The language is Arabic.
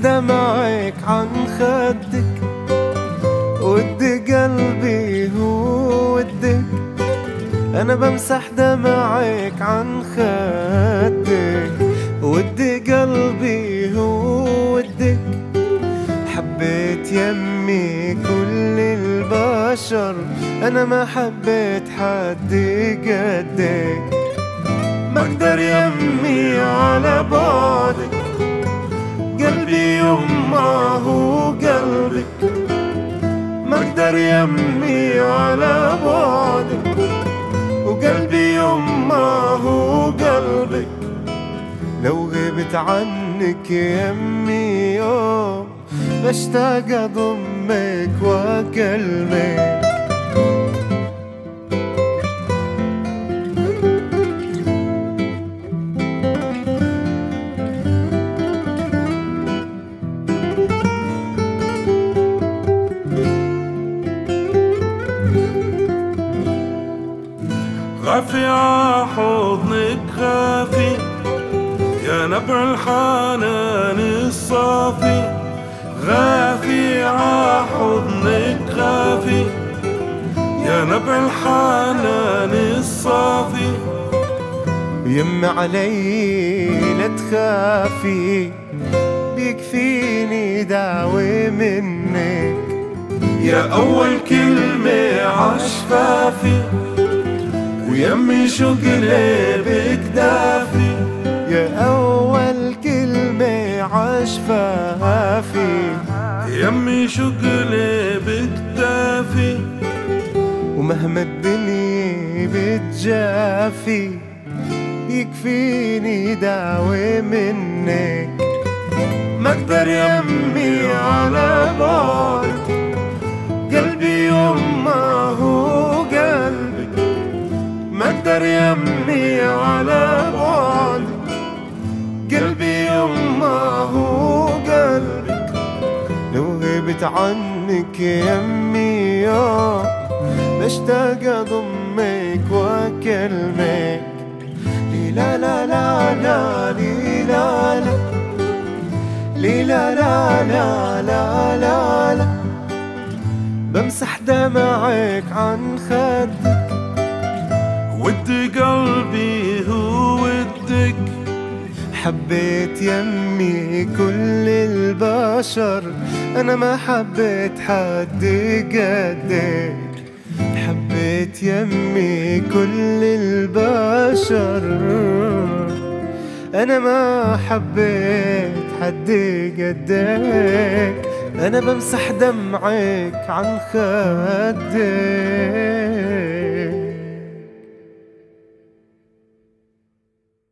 دمعك عن خدك، ودي قلبي هو ودك. أنا بمسح دمعك عن خدك، ودي قلبي هو ودك. حبيت يمي كل البشر، أنا ما حبيت حد قدك. ما اقدر يمي على بعدك، قلبي يما هو قلبك. ما اقدر يمي على بعدك، وقلبي يما هو قلبك. لو غبت عنك يمي يوم، بشتاق اضمك واكلمك. غافي عحضنك غافي يا نبع الحنان الصافي. غافي عحضنك غافي يا نبع الحنان الصافي. يم علي لا تخافي، بيكفيني دعوة منك. يا أول كلمة عشفافي، ويمي شو قلبك دافي. يا أول كلمة عشفافي، يمي شو قلبك دافي. ومهما الدنيا بتجافي، يكفيني دعوة منك. ما اقدر يمي على بعدك، قلبي يما هو قلبك. ما اقدر يمي على بعدك، قلبي يما هو قلبك. لو غبت عنك يمي يوم، بشتاق اضمك واكلمك. لي لا لا لا لا، لي لا لا، لي لا لا لا لا لا لا. بمسح دمعك عن خدك، ودي قلبي هو ودك. حبيت يمي كل البشر، أنا ما حبيت حد قدك. حبيت يمي كل البشر، أنا ما حبيت حد قدك. أنا بمسح دمعك عن خدك.